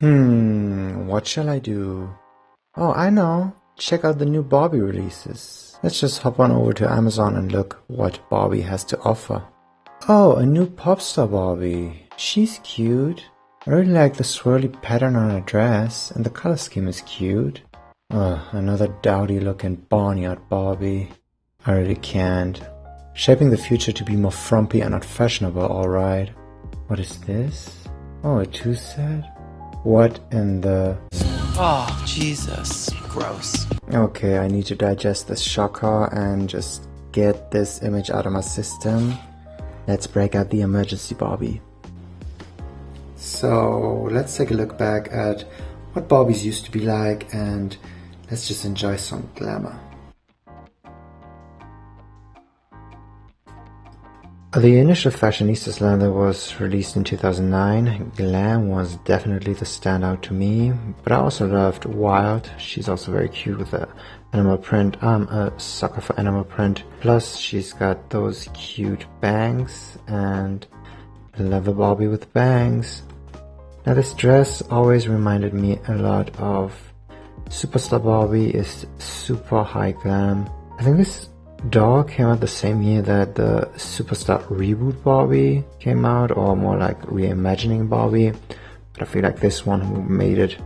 What shall I do? Oh, I know. Check out the new Barbie releases. Let's just hop on over to Amazon and look what Barbie has to offer. Oh, a new pop star Barbie. She's cute. I really like the swirly pattern on her dress, and the color scheme is cute. Another dowdy looking barnyard Barbie. I really can't. Shaping the future to be more frumpy and not fashionable, alright. What is this? Oh, a 2-set? What in the... Oh, Jesus. Gross. Okay, I need to digest this shocker and just get this image out of my system. Let's break out the emergency Barbie. So, let's take a look back at what Barbies used to be like and let's just enjoy some glamour. The initial Fashionistas GLAM that was released in 2009, GLAM was definitely the standout to me, but I also loved Wild. She's also very cute with the animal print. I'm a sucker for animal print. Plus she's got those cute bangs, and I love a Barbie with bangs. Now this dress always reminded me a lot of Superstar Barbie is super high glam. I think this doll came out the same year that the Superstar Reboot Barbie came out, or more like reimagining Barbie. But I feel like this one made it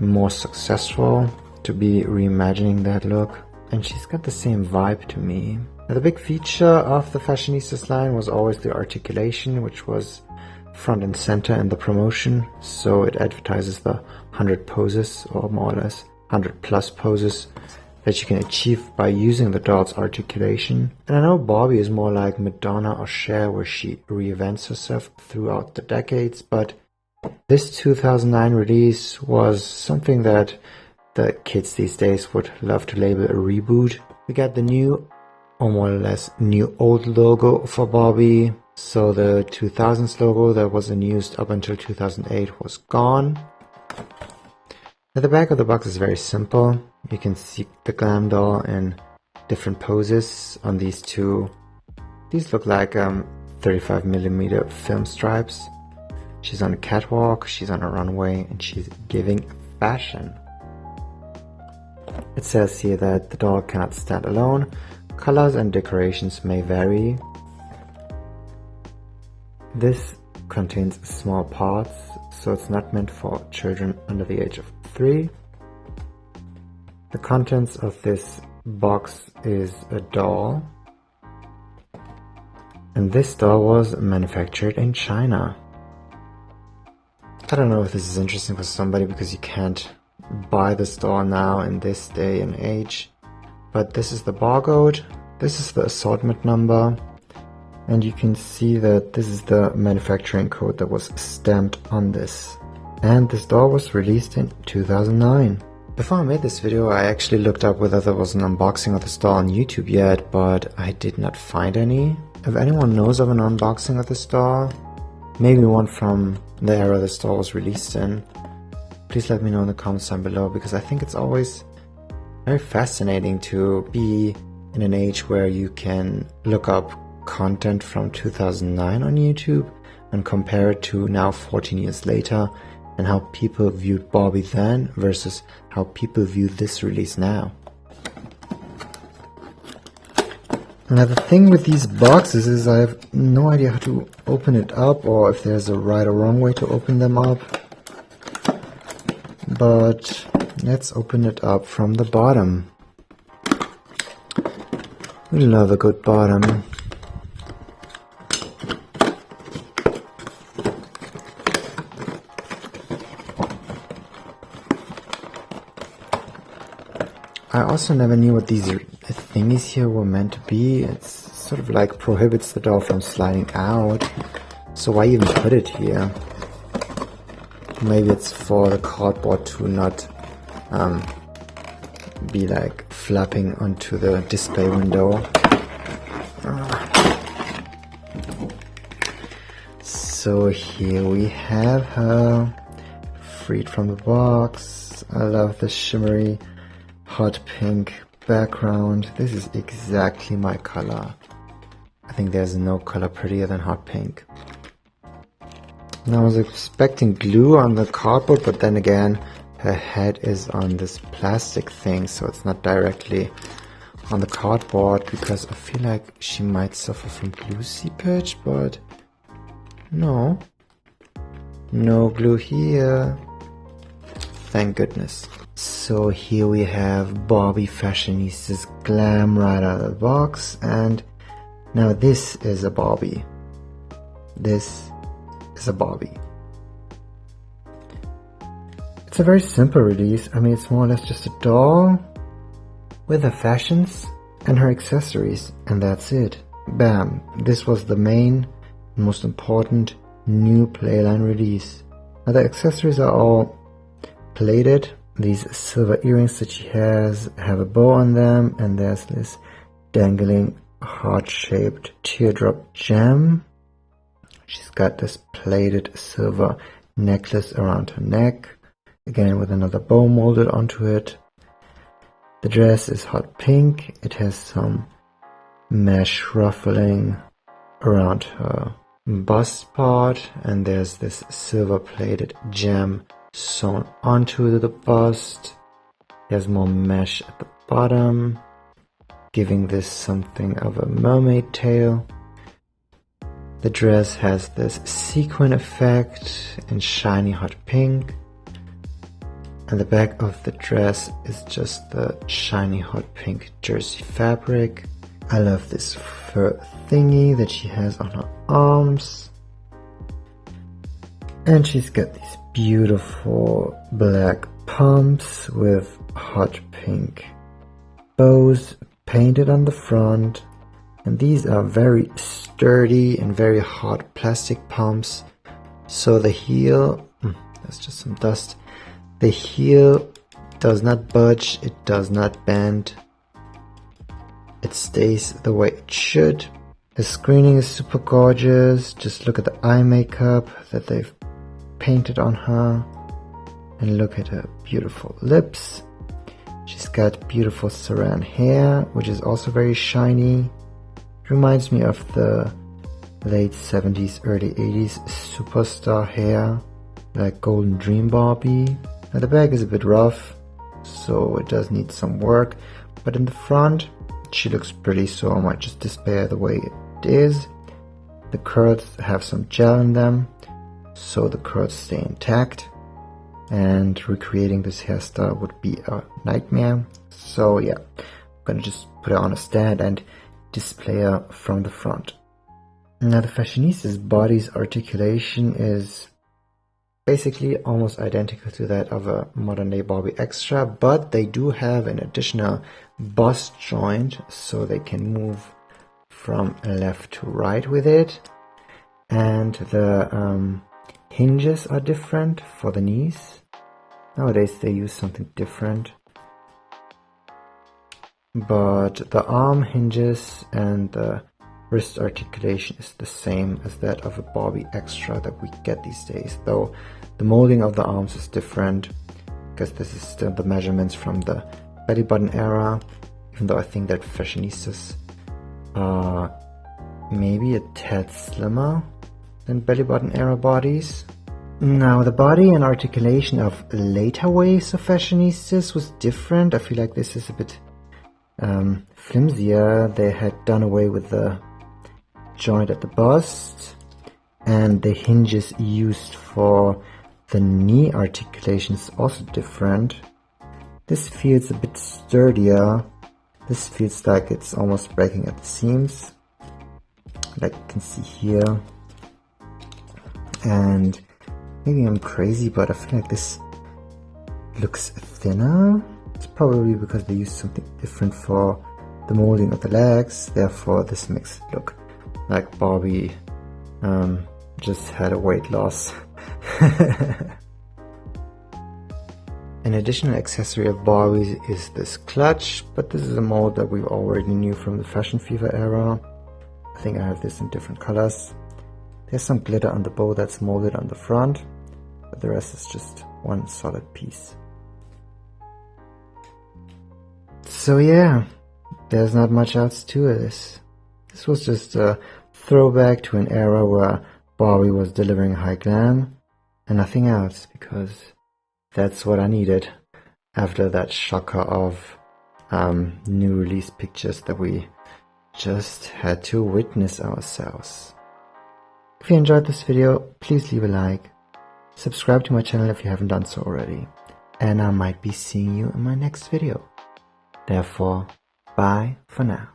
more successful to be reimagining that look. And she's got the same vibe to me. Now, the big feature of the Fashionistas line was always the articulation, which was front and center in the promotion. So it advertises the 100 poses, or more or less 100 plus poses, that you can achieve by using the doll's articulation. And I know Barbie is more like Madonna or Cher, where she reinvents herself throughout the decades, but this 2009 release was something that the kids these days would love to label a reboot. We got the new, or more or less new old logo for Barbie. So the 2000s logo that was in use up until 2008 was gone. Now the back of the box is very simple. You can see the glam doll in different poses on these two. These look like 35mm film stripes. She's on a catwalk, she's on a runway, and she's giving fashion. It says here that the doll cannot stand alone. Colors and decorations may vary. This contains small parts, so it's not meant for children under the age of 3. The contents of this box is a doll, and this doll was manufactured in China. I don't know if this is interesting for somebody because you can't buy this doll now in this day and age, but this is the barcode, this is the assortment number, and you can see that this is the manufacturing code that was stamped on this. And this doll was released in 2009. Before I made this video, I actually looked up whether there was an unboxing of this doll on YouTube yet, but I did not find any. If anyone knows of an unboxing of this doll, maybe one from the era this doll was released in, please let me know in the comments down below, because I think it's always very fascinating to be in an age where you can look up content from 2009 on YouTube and compare it to now 14 years later, and how people viewed Barbie then versus how people view this release now. Now the thing with these boxes is I have no idea how to open it up, or if there's a right or wrong way to open them up. But let's open it up from the bottom. We love a good bottom. I also never knew what these thingies here were meant to be. It's sort of like prohibits the doll from sliding out. So why even put it here? Maybe it's for the cardboard to not be like flapping onto the display window. So here we have her, freed from the box. I love the shimmery hot pink background. This is exactly my color. I think there's no color prettier than hot pink. And I was expecting glue on the cardboard, but then again, her head is on this plastic thing, so it's not directly on the cardboard, because I feel like she might suffer from glue seepage, but no. No glue here. Thank goodness. So here we have Barbie Fashionistas GLAM right out of the box, and now this is a Barbie. This is a Barbie. It's a very simple release. I mean, it's more or less just a doll with her fashions and her accessories, and that's it. Bam! This was the main, most important new Playline release. Now the accessories are all plated. These silver earrings that she has have a bow on them, and there's this dangling heart-shaped teardrop gem. She's got this plated silver necklace around her neck, again with another bow molded onto it. The dress is hot pink. It has some mesh ruffling around her bust part, and there's this silver plated gem sewn onto the bust. There's more mesh at the bottom, giving this something of a mermaid tail. The dress has this sequin effect in shiny hot pink, and the back of the dress is just the shiny hot pink jersey fabric. I love this fur thingy that she has on her arms. And she's got these beautiful black pumps with hot pink bows painted on the front. And these are very sturdy and very hard plastic pumps. So the heel, that's just some dust. The heel does not budge, it does not bend. It stays the way it should. The screening is super gorgeous. Just look at the eye makeup that they've painted on her. And look at her beautiful lips. She's got beautiful saran hair, which is also very shiny. Reminds me of the late 70s, early 80s superstar hair, like Golden Dream Barbie. Now the back is a bit rough, so it does need some work, but in the front she looks pretty, so I might just display her the way it is. The curls have some gel in them, so the curls stay intact, and recreating this hairstyle would be a nightmare. So yeah, I'm gonna just put her on a stand and display her from the front. Now the Fashionistas body's articulation is basically almost identical to that of a modern day Barbie Extra, but they do have an additional bust joint, so they can move from left to right with it. And the hinges are different for the knees. Nowadays they use something different. But the arm hinges and the wrist articulation is the same as that of a Barbie Extra that we get these days, though the molding of the arms is different, because this is still the measurements from the belly button era, even though I think that Fashionistas are maybe a tad slimmer than belly button era bodies. Now the body and articulation of later waves of Fashionistas was different. I feel like this is a bit flimsier. They had done away with the joint at the bust, and the hinges used for the knee articulation is also different. This feels a bit sturdier. This feels like it's almost breaking at the seams, like you can see here. And maybe I'm crazy, but I feel like this looks thinner. It's probably because they used something different for the molding of the legs, therefore this makes it look like Barbie just had a weight loss. An additional accessory of Barbie is this clutch, but this is a mold that we already knew from the Fashion Fever era. I think I have this in different colors. There's some glitter on the bow that's molded on the front, but the rest is just one solid piece. So yeah, there's not much else to this. This was just a throwback to an era where Barbie was delivering high glam and nothing else, because that's what I needed after that shocker of new release pictures that we just had to witness ourselves. If you enjoyed this video, please leave a like, subscribe to my channel if you haven't done so already, and I might be seeing you in my next video. Therefore, bye for now.